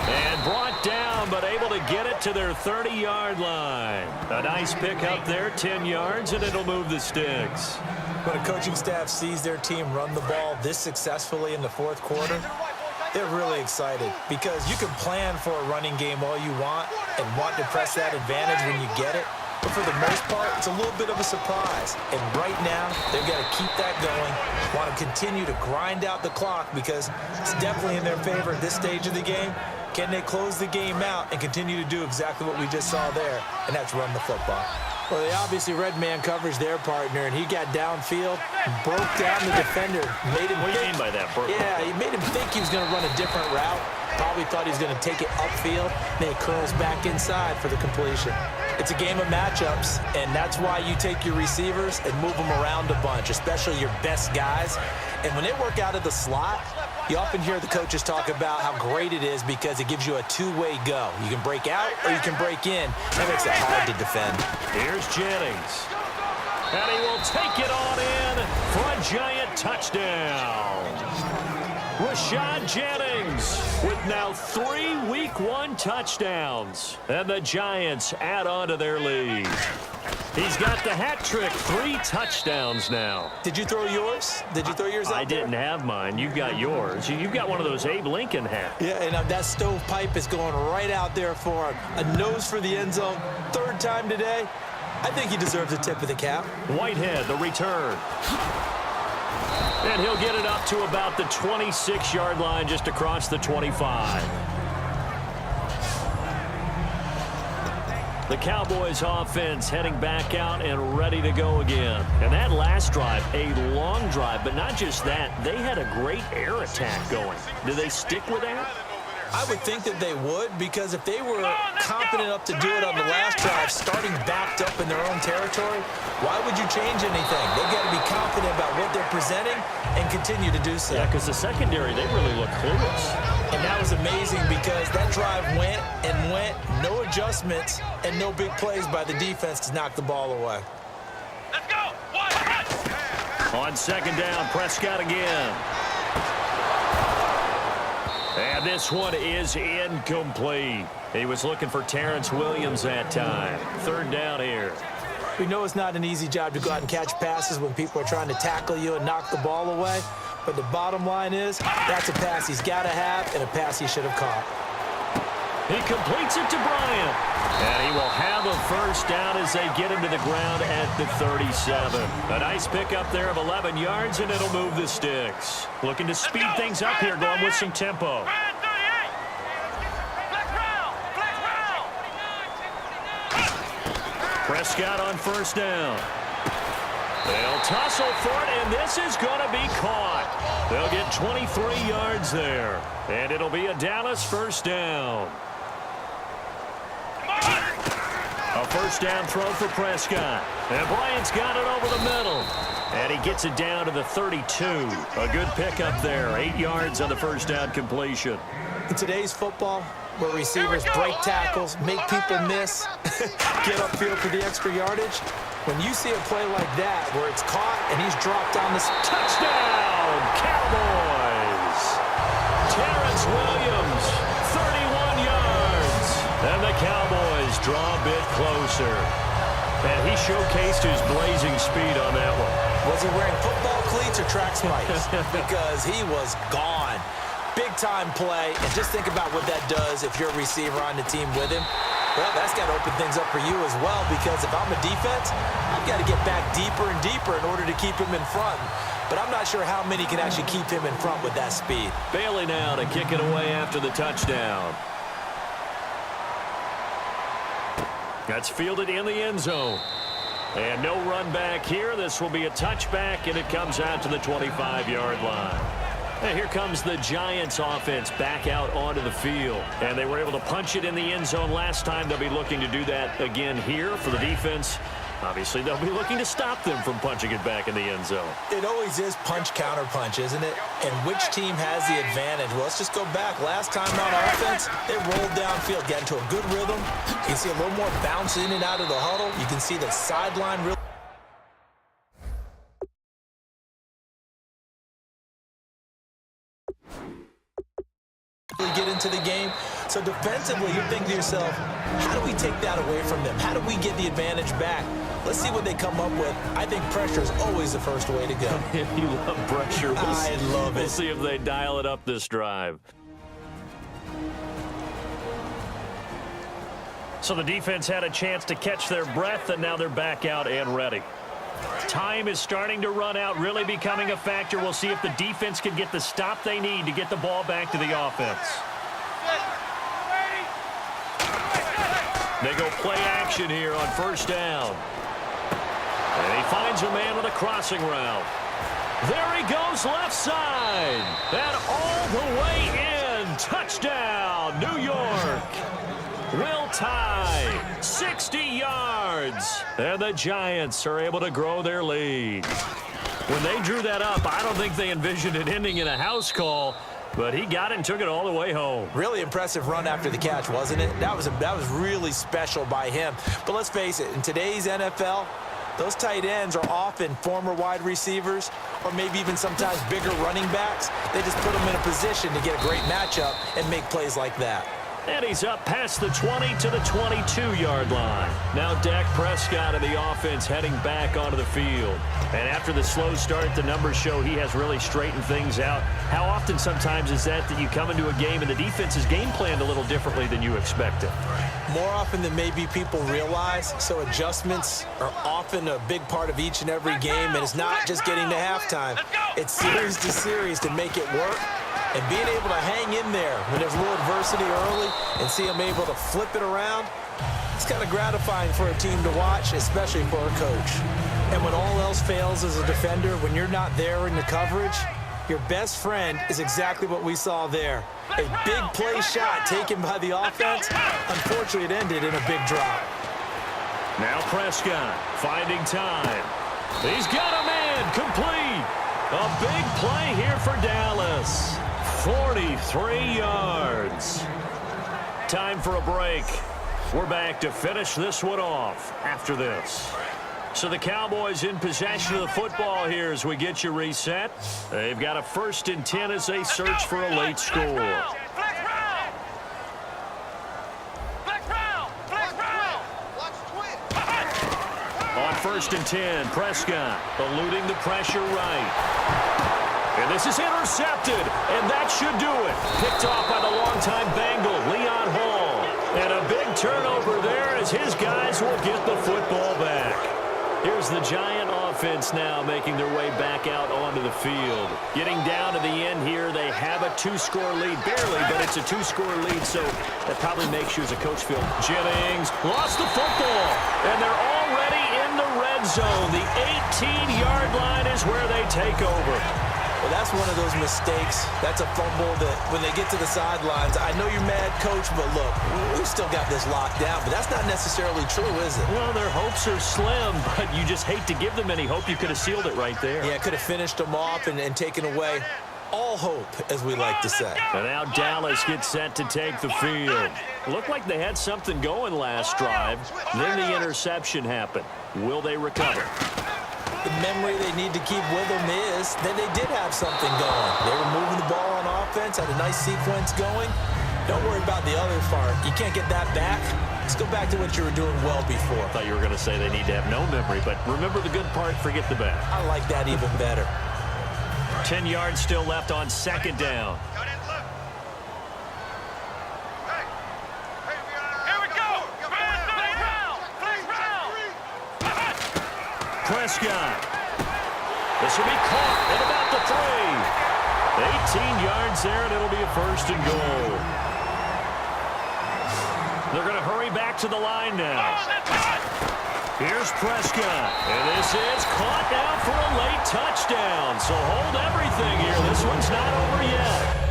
And brought down, but able to get it to their 30-yard line. A nice pick up there, 10 yards, and it'll move the sticks. When a coaching staff sees their team run the ball this successfully in the fourth quarter, they're really excited because you can plan for a running game all you want and want to press that advantage when you get it. But for the most part, it's a little bit of a surprise. And right now, they've got to keep that going, want to continue to grind out the clock because it's definitely in their favor at this stage of the game. Can they close the game out and continue to do exactly what we just saw there, and that's run the football? Well, they obviously red man coverage their partner, and he got downfield, broke down the defender, made him What do you mean by that, Bert? Yeah, he made him think he was going to run a different route. Probably thought he was going to take it upfield. Then he curls back inside for the completion. It's a game of matchups, and that's why you take your receivers and move them around a bunch, especially your best guys. And when they work out of the slot, you often hear the coaches talk about how great it is because it gives you a two-way go. You can break out or you can break in. That makes it hard to defend. Here's Jennings. And he will take it on in for a giant touchdown. Rashad Jennings with now 3 Week 1 touchdowns. And the Giants add on to their lead. He's got the hat trick, 3 touchdowns now. Did you throw yours? Did you throw yours out I didn't have mine. You've got yours. You've got one of those Abe Lincoln hats. Yeah, and that stovepipe is going right out there for him. A nose for the end zone. 3rd time today. I think he deserves a tip of the cap. Whitehead, the return. And he'll get it up to about the 26-yard line, just across the 25. The Cowboys offense heading back out and ready to go again. And that last drive, a long drive, but not just that. They had a great air attack going. Do they stick with that? I would think that they would, because if they were confident enough to do it on the last drive, starting backed up in their own territory, why would you change anything? They've got to be confident about what they're presenting and continue to do so. Yeah, because the secondary, they really look clueless. And that was amazing because that drive went and went, no adjustments, and no big plays by the defense to knock the ball away. Let's go! On 2nd down, Prescott again. And this one is incomplete. He was looking for Terrence Williams that time. 3rd down here. We know it's not an easy job to go out and catch passes when people are trying to tackle you and knock the ball away. But the bottom line is, that's a pass he's got to have and a pass he should have caught. He completes it to Bryant. And he will have a 1st down as they get him to the ground at the 37. A nice pickup there of 11 yards, and it'll move the sticks. Looking to speed things up here, going with some tempo. Prescott on 1st down. They'll tussle for it, and this is going to be caught. They'll get 23 yards there, and it'll be a Dallas 1st down. A 1st down throw for Prescott. And Bryant's got it over the middle. And he gets it down to the 32. A good pickup there. 8 yards on the 1st down completion. In today's football, where receivers break tackles, make people miss, get upfield for the extra yardage, when you see a play like that where it's caught and he's dropped down this touchdown, Cowboys! Terrence Williams, 31 yards. And the Cowboys draw a bit closer. And he showcased his blazing speed on that one. Was he wearing football cleats or track spikes? Because he was gone. Big-time play, and just think about what that does if you're a receiver on the team with him. Well, that's got to open things up for you as well, because if I'm a defense, I've got to get back deeper and deeper in order to keep him in front. But I'm not sure how many can actually keep him in front with that speed. Bailey now to kick it away after the touchdown. That's fielded in the end zone. And no run back here. This will be a touchback, and it comes out to the 25-yard line. And here comes the Giants offense back out onto the field. And they were able to punch it in the end zone last time. They'll be looking to do that again here for the defense. Obviously, they'll be looking to stop them from punching it back in the end zone. It always is punch-counter-punch, isn't it? And which team has the advantage? Well, let's just go back. Last time on offense, they rolled downfield, got into a good rhythm. You can see a little more bounce in and out of the huddle. You can see the sideline really. get into the game. So defensively, you're thinking to yourself, how do we take that away from them? How do we get the advantage back? Let's see what they come up with. I think pressure is always the first way to go. You love pressure. I love it. We'll see if they dial it up this drive. So the defense had a chance to catch their breath, and now they're back out and ready. Time is starting to run out, really becoming a factor. We'll see if the defense can get the stop they need to get the ball back to the offense. They go play action here on first down. And he finds a man with a crossing route. There he goes left side. And all the way in. Touchdown, New York. Will tie 60 yards. And the Giants are able to grow their lead. When they drew that up, I don't think they envisioned it ending in a house call, but he got it and took it all the way home. Really impressive run after the catch, wasn't it? That was really special by him. But let's face it, in today's NFL, those tight ends are often former wide receivers or maybe even sometimes bigger running backs. They just put them in a position to get a great matchup and make plays like that. And he's up past the 20 to the 22-yard line. Now Dak Prescott of the offense heading back onto the field. And after the slow start, the numbers show he has really straightened things out. How often sometimes is that you come into a game and the defense is game planned a little differently than you expected? More often than maybe people realize. So adjustments are often a big part of each and every game. And it's not just getting to halftime. It's series to series to make it work. And being able to hang in there when there's a little adversity early and see them able to flip it around, it's kind of gratifying for a team to watch, especially for a coach. And when all else fails as a defender, when you're not there in the coverage, your best friend is exactly what we saw there. A big play shot taken by the offense. Unfortunately, it ended in a big drop. Now Prescott finding time. He's got a man complete. A big play here for Dallas. 43 yards. Time for a break. We're back to finish this one off after this. So the Cowboys in possession of the football here as we get you reset. They've got a 1st and 10 as they search for a late score. On 1st and 10, Prescott eluding the pressure right. And this is intercepted, and that should do it. Picked off by the longtime Bengal, Leon Hall. And a big turnover there as his guys will get the football back. Here's the Giant offense now making their way back out onto the field. Getting down to the end here, they have a 2-score lead. Barely, but it's a 2-score lead, so that probably makes you as a coach feel. Jennings lost the football, and they're already in the red zone. The 18-yard line is where they take over. Well, that's one of those mistakes. That's a fumble that when they get to the sidelines, I know you're mad, coach, but look, we've still got this locked down. But that's not necessarily true, is it? Well, their hopes are slim, but you just hate to give them any hope. You could have sealed it right there. Yeah, could have finished them off and taken away all hope, as we like to say. And now Dallas gets set to take the field. Looked like they had something going last drive. Then the interception happened. Will they recover? The memory they need to keep with them is that they did have something going. They were moving the ball on offense, had a nice sequence going. Don't worry about the other part. You can't get that back. Let's go back to what you were doing well before. I thought you were going to say they need to have no memory, but remember the good part, forget the bad. I like that even better. 10 yards still left on 2nd down. Prescott. This will be caught at about the 3. 18 yards there, and it'll be a 1st and goal. They're going to hurry back to the line now. Here's Prescott, and this is caught now for a late touchdown. So hold everything here. This one's not over yet.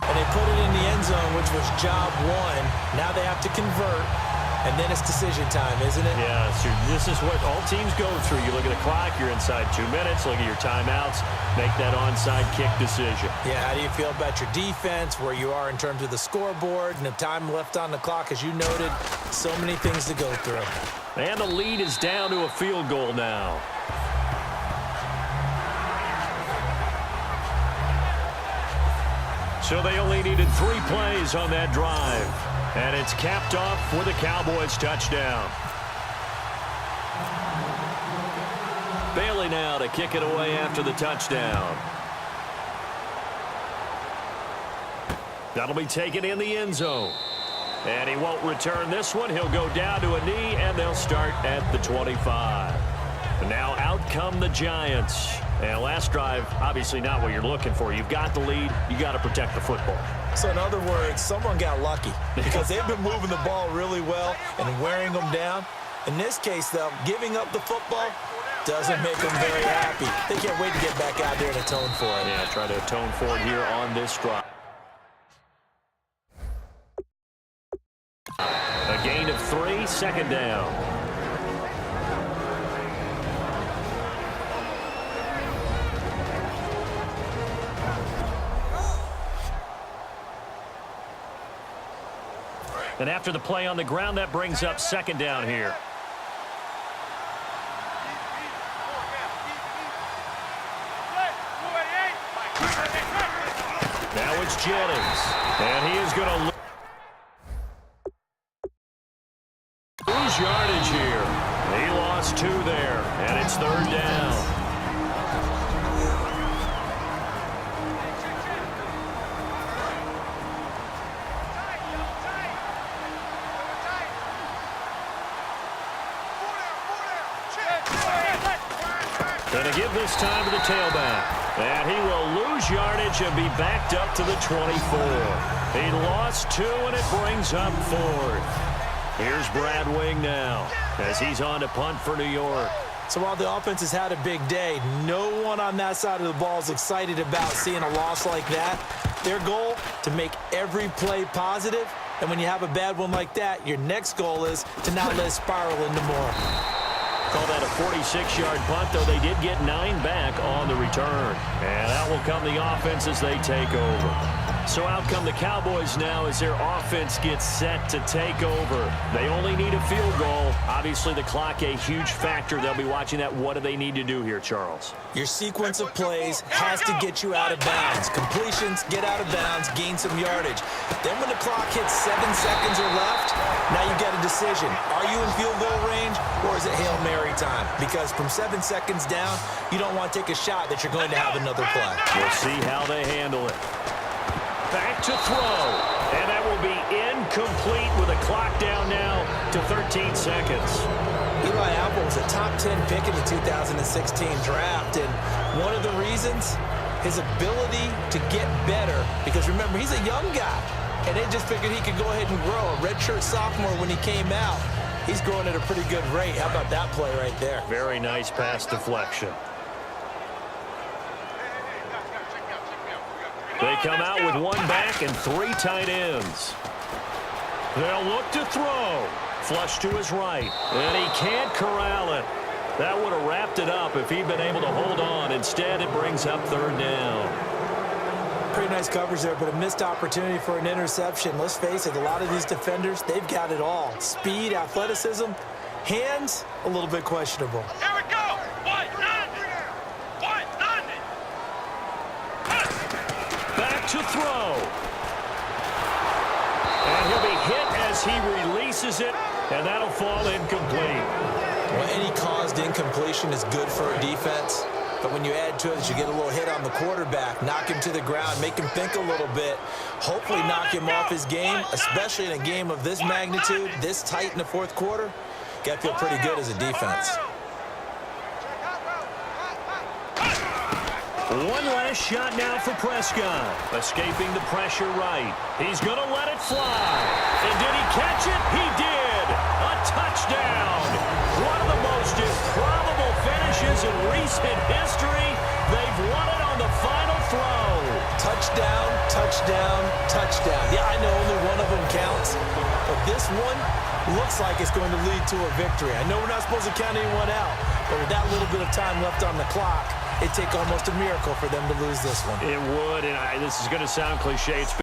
And they put it in the end zone, which was job one. Now they have to convert. And then it's decision time, isn't it? Yeah, so this is what all teams go through. You look at the clock, you're inside 2 minutes, look at your timeouts, make that onside kick decision. Yeah, how do you feel about your defense, where you are in terms of the scoreboard, and the time left on the clock, as you noted, so many things to go through. And the lead is down to a field goal now. So they only needed 3 plays on that drive. And it's capped off with a Cowboys touchdown. Bailey now to kick it away after the touchdown. That'll be taken in the end zone. And he won't return this one. He'll go down to a knee, and they'll start at the 25. And now out come the Giants. And last drive, obviously not what you're looking for. You've got the lead. You got to protect the football. So in other words, someone got lucky because they've been moving the ball really well and wearing them down. In this case, though, giving up the football doesn't make them very happy. They can't wait to get back out there and atone for it. Yeah, try to atone for it here on this drive. A gain of 3, second down. And after the play on the ground, that brings up second down here. Now it's Jennings. And he is going to lose yardage here. He lost 2 there, and it's third down. Going to give this time to the tailback. And he will lose yardage and be backed up to the 24. He lost 2, and it brings up 4th. Here's Brad Wing now as he's on to punt for New York. So while the offense has had a big day, no one on that side of the ball is excited about seeing a loss like that. Their goal, to make every play positive. And when you have a bad one like that, your next goal is to not let it spiral into more. Call that a 46-yard punt, though they did get 9 back on the return. And out will come the offense as they take over. So out come the Cowboys now as their offense gets set to take over. They only need a field goal. Obviously, the clock a huge factor. They'll be watching that. What do they need to do here, Charles? Your sequence of plays has to get you out of bounds. Completions, get out of bounds, gain some yardage. Then when the clock hits 7 seconds or left, now you get a decision. Are you in field goal range, or is it Hail Mary time? Because from 7 seconds down, you don't want to take a shot that you're going to have another play. We'll see how they handle it. Back to throw. And that will be incomplete with a clock down now to 13 seconds. Eli Apple was a top 10 pick in the 2016 draft, and one of the reasons, his ability to get better, because remember, he's a young guy, and they just figured he could go ahead and grow. A redshirt sophomore when he came out, he's growing at a pretty good rate. How about that play right there? Very nice pass deflection. They come out with 1 back and 3 tight ends. They'll look to throw. Flush to his right. And he can't corral it. That would have wrapped it up if he'd been able to hold on. Instead, it brings up third down. Pretty nice coverage there, but a missed opportunity for an interception. Let's face it, a lot of these defenders, they've got it all. Speed, athleticism, hands, a little bit questionable. Here we go. To throw. And he'll be hit as he releases it, and that'll fall incomplete. Well, any caused incompletion is good for a defense, but when you add to it that you get a little hit on the quarterback, knock him to the ground, make him think a little bit, hopefully knock him off his game, especially in a game of this magnitude, this tight in the fourth quarter, got to feel pretty good as a defense. One last shot now for Prescott. Escaping the pressure right. He's going to let it fly. And did he catch it? He did. A touchdown. One of the most improbable finishes in recent history. They've won it on the final throw. Touchdown, touchdown, touchdown. Yeah, I know only one of them counts, but this one, looks like it's going to lead to a victory. I know we're not supposed to count anyone out, but with that little bit of time left on the clock, it'd take almost a miracle for them to lose this one. It would, and this is going to sound cliche. It's